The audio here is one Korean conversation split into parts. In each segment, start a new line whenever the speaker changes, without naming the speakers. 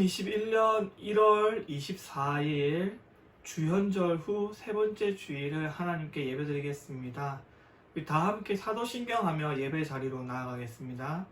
2021년 1월 24일 주현절 후 세 번째 주일을 하나님께 예배드리겠습니다. 우리 다 함께 사도신경하며 예배 자리로 나아가겠습니다.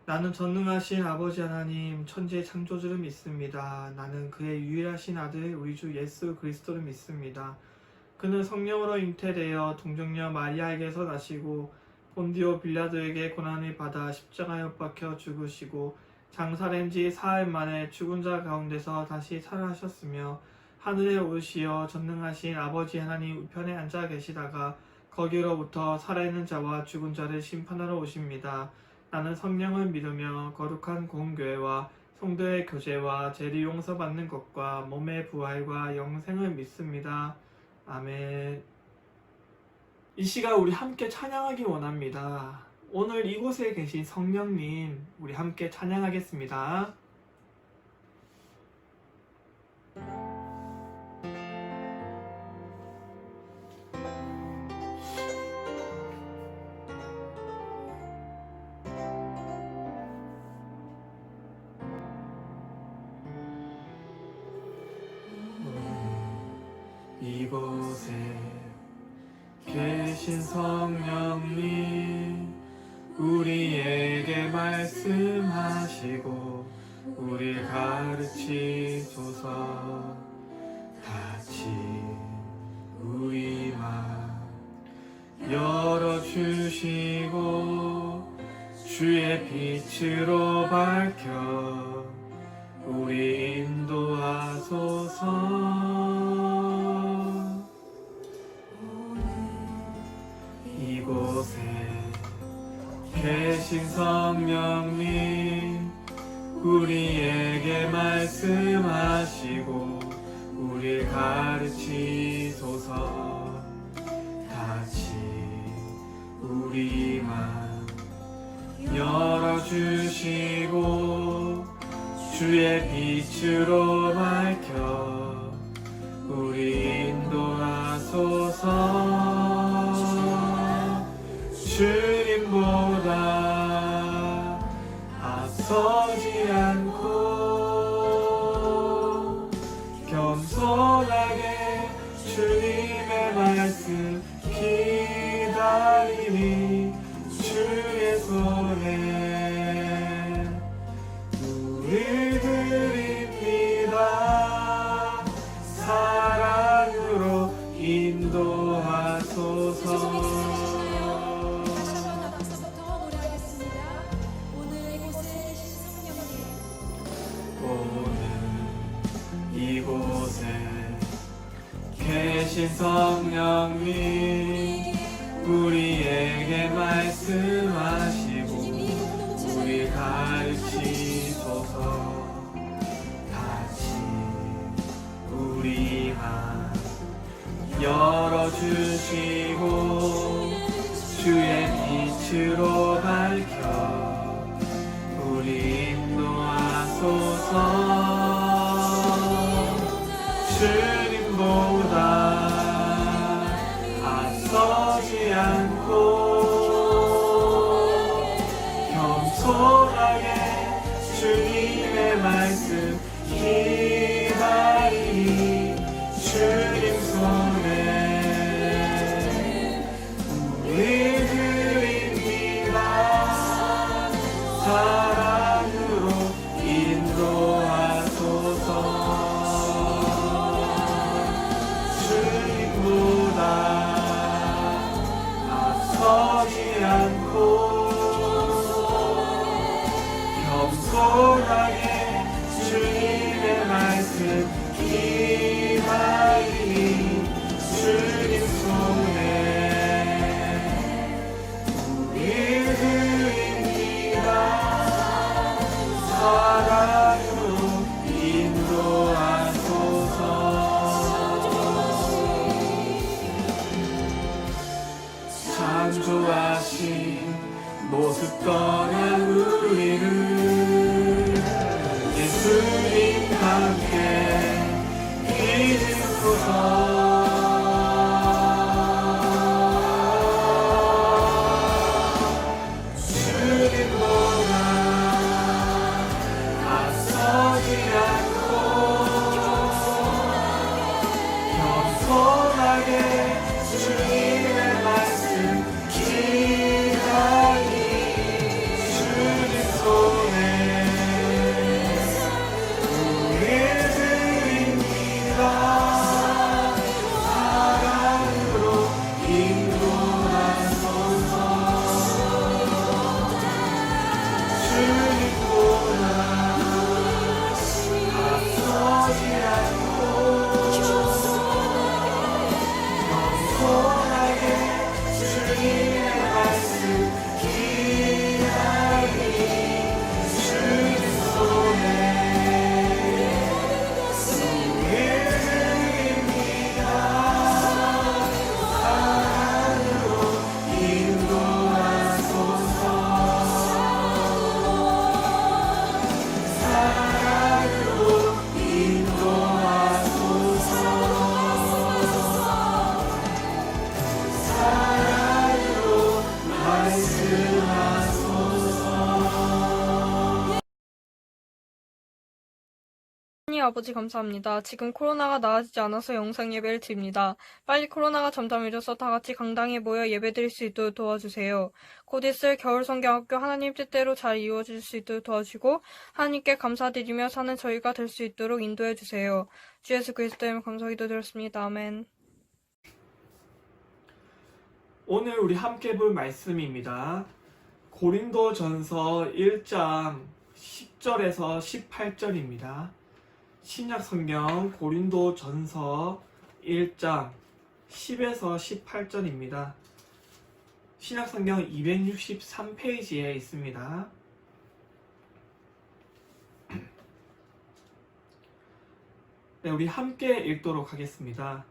나는 전능하신 아버지 하나님 천지의 창조주를 믿습니다. 나는 그의 유일하신 아들 우리 주 예수 그리스도를 믿습니다. 그는 성령으로 잉태되어 동정녀 마리아에게서 나시고 본디오 빌라도에게 고난을 받아 십자가에 못 박혀 죽으시고 장사된 지 사흘 만에 죽은 자 가운데서 다시 살아나셨으며 하늘에 오르시어 전능하신 아버지 하나님 우편에 앉아 계시다가 거기로부터 살아있는 자와 죽은 자를 심판하러 오십니다. 나는 성령을 믿으며 거룩한 공교회와 성도의 교제와 죄를 용서받는 것과 몸의 부활과 영생을 믿습니다. 아멘. 이 시간 우리 함께 찬양하기 원합니다. 오늘 이곳에 계신 성령님, 우리 함께 찬양하겠습니다. 이곳에 계신 성령님, 우리에게 말씀하시고 우리를 가르치소서. 닫힌 우리 맘 열어주시고 주의 빛으로 밝혀 우리 인도하소서. 이곳에 계신 성령님, 우리에게 말씀하시고 우리를 가르치소서. 닫힌 우리 맘 열어주시고 주의 빛으로 밝혀 우리 인도하소서. 주님보다 앞서지 않고 겸손하게 주님의 말씀 기다리니 주의 손에 우리 드립니다. 사랑으로 인도하소서. 이곳에 계신 성령님, 우리에게 말씀하시고 우리 가르치소서. 닫힌 우리 맘 열어주시고 주의 빛으로 밝혀 우리 인도하소서. 주님보다 앞서지 않고 겸손하게 주님의 말씀 기다리니 주님 손에 우리 드립니다. 사랑으로 인도하소서. 앞서지 않고 겸손하게 주님의 말씀 기다리니 주님 손에 우리 드립니다. 사랑으로 인도하소서. 창조하신 모습 떠난 우리를 예수님 함께 믿으소서. 주님보다 앞서지
아버지 감사합니다. 지금 코로나가 나아지지 않아서 영상 예배를 드립니다. 빨리 코로나가 잠잠해져서 다 같이 강당에 모여 예배 드릴 수 있도록 도와주세요. 곧 있을 겨울 성경학교 하나님 뜻대로 잘 이루어질 수 있도록 도와주고 하나님께 감사드리며 사는 저희가 될 수 있도록 인도해 주세요. 주 예수 그리스도 이름으로 감사기도 드렸습니다. 아멘.
오늘 우리 함께 볼 말씀입니다. 고린도전서 1장 10절에서 18절입니다. 신약성경 고린도전서 1장 10에서 18절입니다. 신약성경 263페이지에 있습니다. 네, 우리 함께 읽도록 하겠습니다.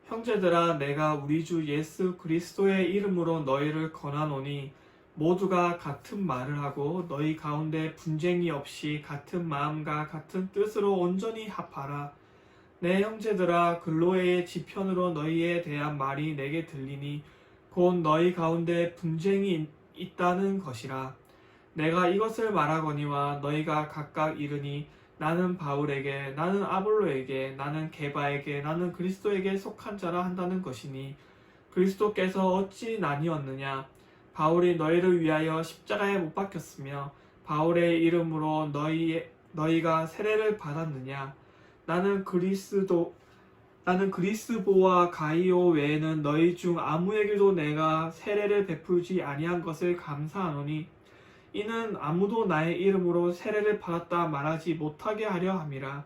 형제들아, 내가 우리 주 예수 그리스도의 이름으로 너희를 권하노니 모두가 같은 말을 하고 너희 가운데 분쟁이 없이 같은 마음과 같은 뜻으로 온전히 합하라. 내 형제들아, 글로에의 지편으로 너희에 대한 말이 내게 들리니 곧 너희 가운데 분쟁이 있다는 것이라. 내가 이것을 말하거니와 너희가 각각 이르니 나는 바울에게, 나는 아볼로에게, 나는 게바에게, 나는 그리스도에게 속한 자라 한다는 것이니 그리스도께서 어찌 나뉘었느냐? 바울이 너희를 위하여 십자가에 못 박혔으며 바울의 이름으로 너희가 세례를 받았느냐? 나는 그리스보와 가이오 외에는 너희 중 아무에게도 내가 세례를 베풀지 아니한 것을 감사하노니 이는 아무도 나의 이름으로 세례를 받았다 말하지 못하게 하려 함이라.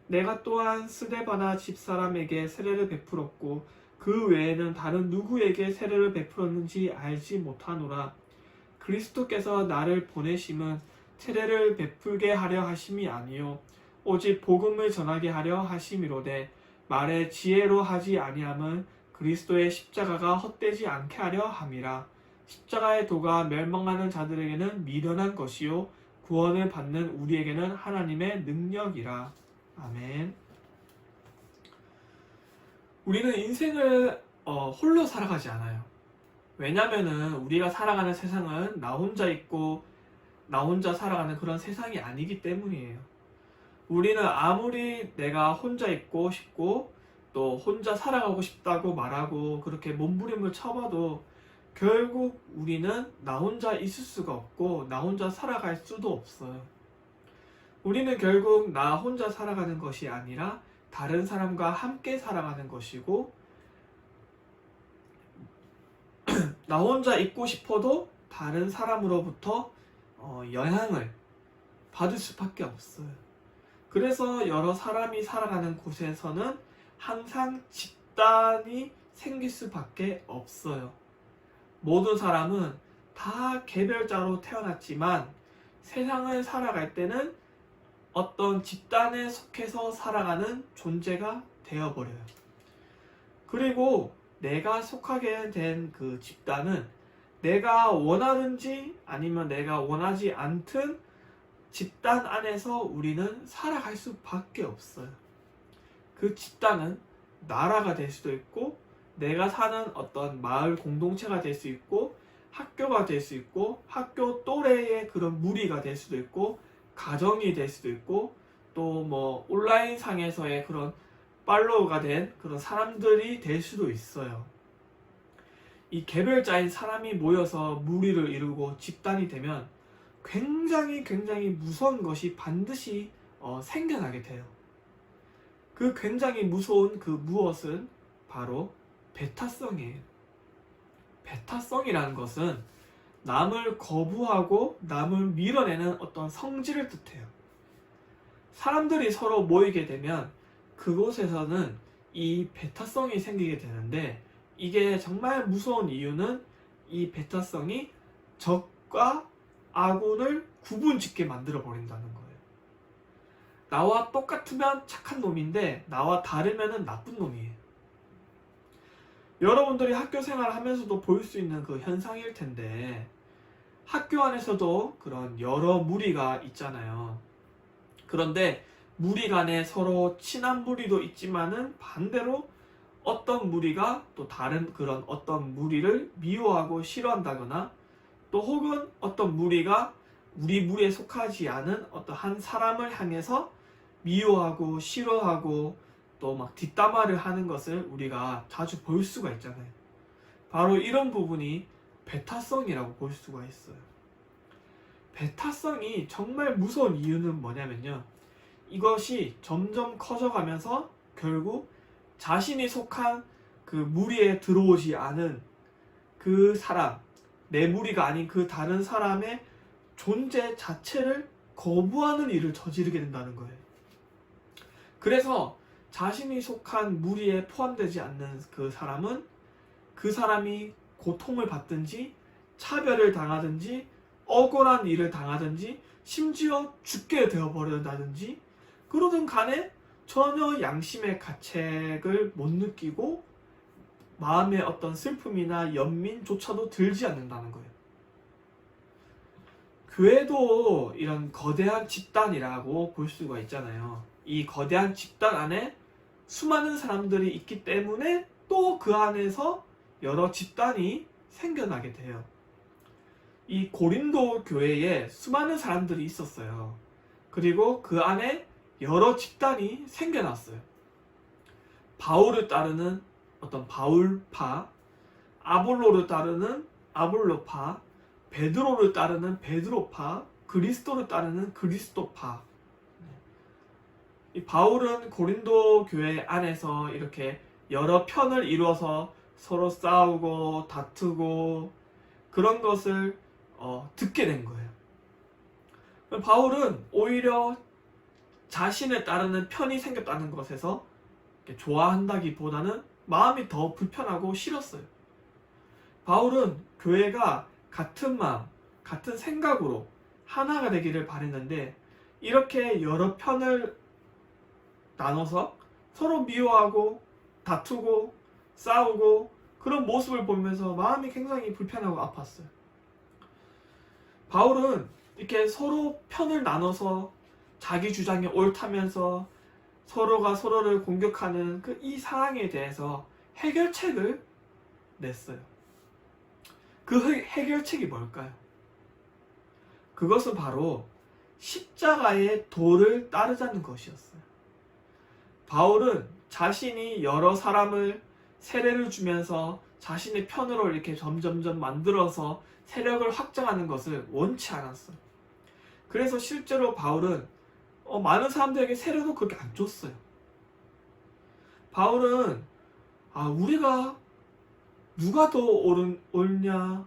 내가 또한 스데바나 집사람에게 세례를 베풀었고 그 외에는 다른 누구에게 세례를 베풀었는지 알지 못하노라. 그리스도께서 나를 보내심은 세례를 베풀게 하려 하심이 아니요 오직 복음을 전하게 하려 하심이로되 말의 지혜로 하지 아니함은 그리스도의 십자가가 헛되지 않게 하려 함이라. 십자가의 도가 멸망하는 자들에게는 미련한 것이요 구원을 받는 우리에게는 하나님의 능력이라. 아멘. 우리는 인생을 홀로 살아가지 않아요. 왜냐면은 우리가 살아가는 세상은 나 혼자 있고 나 혼자 살아가는 그런 세상이 아니기 때문이에요. 우리는 아무리 내가 혼자 있고 싶고 또 혼자 살아가고 싶다고 말하고 그렇게 몸부림을 쳐봐도 결국 우리는 나 혼자 있을 수가 없고 나 혼자 살아갈 수도 없어요. 우리는 결국 나 혼자 살아가는 것이 아니라 다른 사람과 함께 살아가는 것이고 나 혼자 있고 싶어도 다른 사람으로부터 영향을 받을 수밖에 없어요. 그래서 여러 사람이 살아가는 곳에서는 항상 집단이 생길 수밖에 없어요. 모든 사람은 다 개별자로 태어났지만 세상을 살아갈 때는 어떤 집단에 속해서 살아가는 존재가 되어버려요. 그리고 내가 속하게 된 그 집단은 내가 원하든지 아니면 내가 원하지 않든 집단 안에서 우리는 살아갈 수밖에 없어요. 그 집단은 나라가 될 수도 있고 내가 사는 어떤 마을 공동체가 될 수 있고 학교가 될 수 있고 학교 또래의 그런 무리가 될 수도 있고 가정이 될 수도 있고 또 뭐 온라인 상에서의 그런 팔로우가 된 그런 사람들이 될 수도 있어요. 이 개별자인 사람이 모여서 무리를 이루고 집단이 되면 굉장히 무서운 것이 반드시 생겨나게 돼요. 그 굉장히 무서운 그 무엇은 바로 배타성이에요. 배타성이라는 것은 남을 거부하고 남을 밀어내는 어떤 성질을 뜻해요. 사람들이 서로 모이게 되면 그곳에서는 이 배타성이 생기게 되는데 이게 정말 무서운 이유는 이 배타성이 적과 아군을 구분짓게 만들어 버린다는 거예요. 나와 똑같으면 착한 놈인데 나와 다르면 나쁜 놈이에요. 여러분들이 학교 생활을 하면서도 볼 수 있는 그 현상일 텐데 학교 안에서도 그런 여러 무리가 있잖아요. 그런데 무리 간에 서로 친한 무리도 있지만은 반대로 어떤 무리가 또 다른 그런 어떤 무리를 미워하고 싫어한다거나 또 혹은 어떤 무리가 우리 무리에 속하지 않은 어떤 한 사람을 향해서 미워하고 싫어하고 또 막 뒷담화를 하는 것을 우리가 자주 볼 수가 있잖아요. 바로 이런 부분이 배타성이라고 볼 수가 있어요. 배타성이 정말 무서운 이유는 뭐냐면요. 이것이 점점 커져가면서 결국 자신이 속한 그 무리에 들어오지 않은 그 사람, 내 무리가 아닌 그 다른 사람의 존재 자체를 거부하는 일을 저지르게 된다는 거예요. 그래서 자신이 속한 무리에 포함되지 않는 그 사람은 그 사람이 고통을 받든지 차별을 당하든지 억울한 일을 당하든지 심지어 죽게 되어버린다든지 그러든 간에 전혀 양심의 가책을 못 느끼고 마음의 어떤 슬픔이나 연민조차도 들지 않는다는 거예요. 교회도 이런 거대한 집단이라고 볼 수가 있잖아요. 이 거대한 집단 안에 수많은 사람들이 있기 때문에 또 그 안에서 여러 집단이 생겨나게 돼요. 이 고린도 교회에 수많은 사람들이 있었어요. 그리고 그 안에 여러 집단이 생겨났어요. 바울을 따르는 어떤 바울파, 아볼로를 따르는 아볼로파, 베드로를 따르는 베드로파, 그리스도를 따르는 그리스도파. 이 바울은 고린도 교회 안에서 이렇게 여러 편을 이루어서 서로 싸우고 다투고 그런 것을 듣게 된 거예요. 바울은 오히려 자신을 따르는 편이 생겼다는 것에서 좋아한다기보다는 마음이 더 불편하고 싫었어요. 바울은 교회가 같은 마음, 같은 생각으로 하나가 되기를 바랬는데 이렇게 여러 편을 나눠서 서로 미워하고 다투고 싸우고 그런 모습을 보면서 마음이 굉장히 불편하고 아팠어요. 바울은 이렇게 서로 편을 나눠서 자기 주장이 옳다면서 서로가 서로를 공격하는 이 상황에 대해서 해결책을 냈어요. 그 해결책이 뭘까요? 그것은 바로 십자가의 도를 따르자는 것이었어요. 바울은 자신이 여러 사람을 세례를 주면서 자신의 편으로 이렇게 점점점 만들어서 세력을 확장하는 것을 원치 않았어요. 그래서 실제로 바울은 많은 사람들에게 세례도 그렇게 안 줬어요. 바울은 우리가 누가 더 옳냐,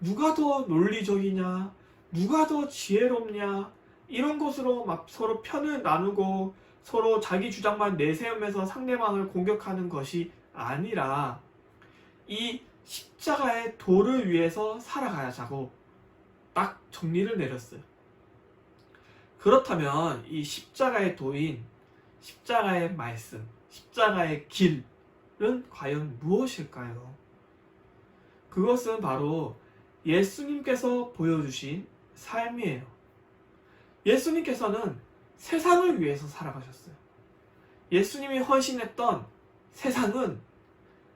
누가 더 논리적이냐, 누가 더 지혜롭냐 이런 것으로 막 서로 편을 나누고 서로 자기 주장만 내세우면서 상대방을 공격하는 것이 아니라 이 십자가의 도를 위해서 살아가자고 딱 정리를 내렸어요. 그렇다면 이 십자가의 도인 십자가의 말씀, 십자가의 길은 과연 무엇일까요? 그것은 바로 예수님께서 보여주신 삶이에요. 예수님께서는 세상을 위해서 살아가셨어요. 예수님이 헌신했던 세상은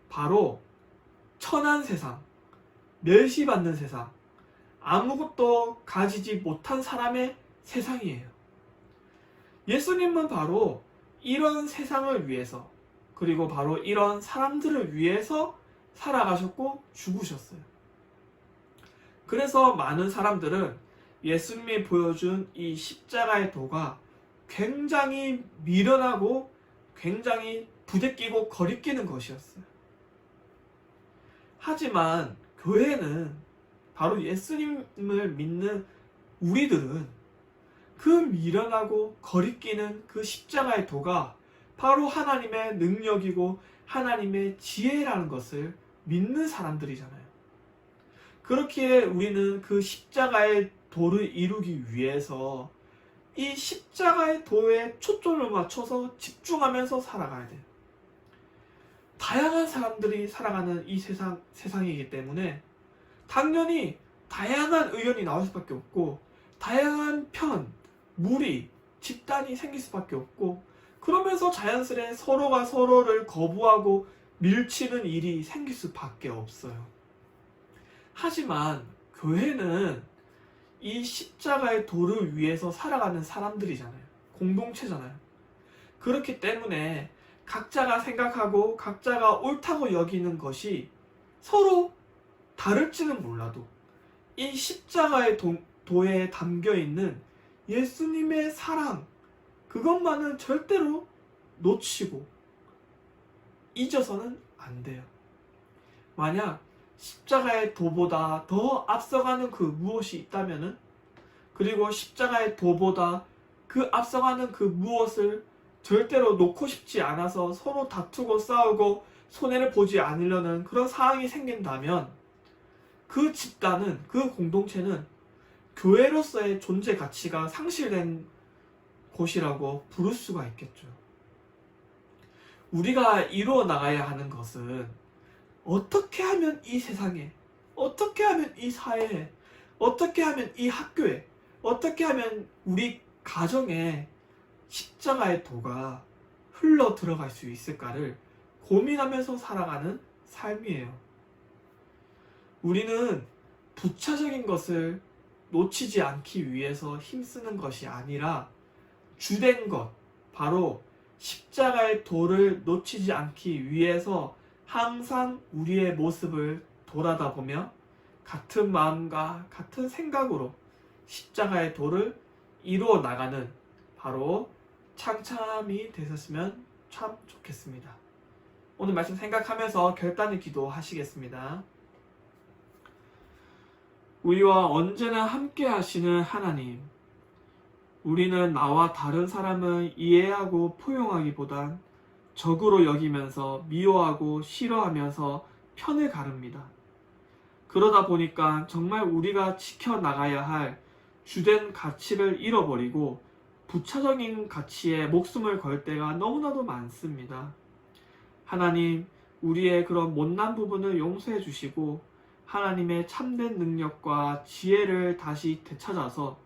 바로 천한 세상, 멸시받는 세상, 아무것도 가지지 못한 사람의 세상이에요. 예수님은 바로 이런 세상을 위해서 그리고 바로 이런 사람들을 위해서 살아가셨고 죽으셨어요. 그래서 많은 사람들은 예수님이 보여준 이 십자가의 도가 굉장히 미련하고 굉장히 부대끼고 거리끼는 것이었어요. 하지만 교회는 바로 예수님을 믿는 우리들은 그 미련하고 거리끼는 그 십자가의 도가 바로 하나님의 능력이고 하나님의 지혜라는 것을 믿는 사람들이잖아요. 그렇기에 우리는 그 십자가의 도를 이루기 위해서 이 십자가의 도에 초점을 맞춰서 집중하면서 살아가야 돼요. 다양한 사람들이 살아가는 이 세상이기 때문에 당연히 다양한 의견이 나올 수밖에 없고 다양한 편, 무리, 집단이 생길 수밖에 없고 그러면서 자연스레 서로가 서로를 거부하고 밀치는 일이 생길 수밖에 없어요. 하지만 교회는 이 십자가의 도를 위해서 살아가는 사람들이잖아요. 공동체잖아요. 그렇기 때문에 각자가 생각하고 각자가 옳다고 여기는 것이 서로 다를지는 몰라도 이 십자가의 도에 담겨 있는 예수님의 사랑, 그것만은 절대로 놓치고 잊어서는 안 돼요. 만약 십자가의 도보다 더 앞서가는 그 무엇이 있다면은, 그리고 십자가의 도보다 그 앞서가는 그 무엇을 절대로 놓고 싶지 않아서 서로 다투고 싸우고 손해를 보지 않으려는 그런 상황이 생긴다면, 그 집단은, 그 공동체는 교회로서의 존재 가치가 상실된 곳이라고 부를 수가 있겠죠. 우리가 이루어 나가야 하는 것은 어떻게 하면 이 세상에, 어떻게 하면 이 사회에, 어떻게 하면 이 학교에, 어떻게 하면 우리 가정에 십자가의 도가 흘러 들어갈 수 있을까를 고민하면서 살아가는 삶이에요. 우리는 부차적인 것을 놓치지 않기 위해서 힘쓰는 것이 아니라 주된 것, 바로 십자가의 도를 놓치지 않기 위해서 항상 우리의 모습을 돌아다 보며 같은 마음과 같은 생각으로 십자가의 도를 이루어 나가는 바로 창참이 되셨으면 참 좋겠습니다. 오늘 말씀 생각하면서 결단의 기도 하시겠습니다. 우리와 언제나 함께 하시는 하나님, 우리는 나와 다른 사람을 이해하고 포용하기보단 적으로 여기면서 미워하고 싫어하면서 편을 가릅니다. 그러다 보니까 정말 우리가 지켜나가야 할 주된 가치를 잃어버리고 부차적인 가치에 목숨을 걸 때가 너무나도 많습니다. 하나님, 우리의 그런 못난 부분을 용서해 주시고 하나님의 참된 능력과 지혜를 다시 되찾아서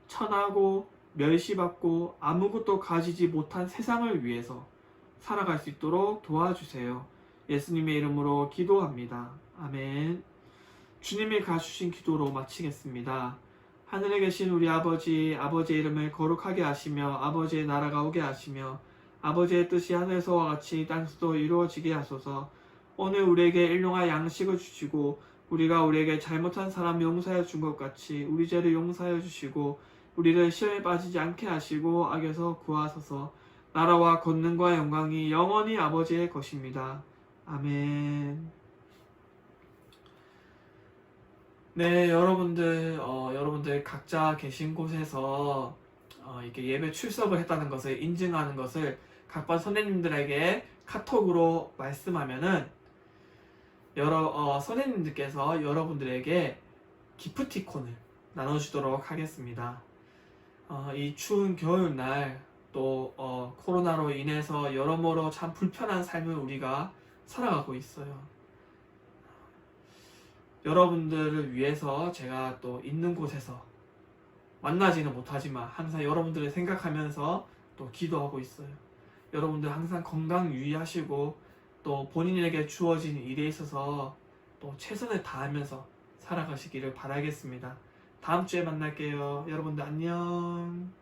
천하고 멸시받고 아무것도 가지지 못한 세상을 위해서 살아갈 수 있도록 도와주세요. 예수님의 이름으로 기도합니다. 아멘. 주님이 가르치신 기도로 마치겠습니다. 하늘에 계신 우리 아버지, 아버지의 이름을 거룩하게 하시며 아버지의 나라가 오게 하시며 아버지의 뜻이 하늘에서와 같이 땅에서도 이루어지게 하소서. 오늘 우리에게 일용할 양식을 주시고 우리가 우리에게 잘못한 사람 용서해 준 것 같이 우리 죄를 용서해 주시고 우리를 시험에 빠지지 않게 하시고 악에서 구하소서. 나라와 권능과 영광이 영원히 아버지의 것입니다. 아멘. 네, 여러분들 각자 계신 곳에서 이렇게 예배 출석을 했다는 것을 인증하는 것을 각반 선생님들에게 카톡으로 말씀하면은 선생님들께서 여러분들에게 기프티콘을 나눠주도록 하겠습니다. 이 추운 겨울날 또 코로나로 인해서 여러모로 참 불편한 삶을 우리가 살아가고 있어요. 여러분들을 위해서 제가 또 있는 곳에서 만나지는 못하지만 항상 여러분들을 생각하면서 또 기도하고 있어요. 여러분들 항상 건강 유의하시고 또 본인에게 주어진 일에 있어서 또 최선을 다하면서 살아가시기를 바라겠습니다. 다음 주에 만날게요. 여러분들 안녕.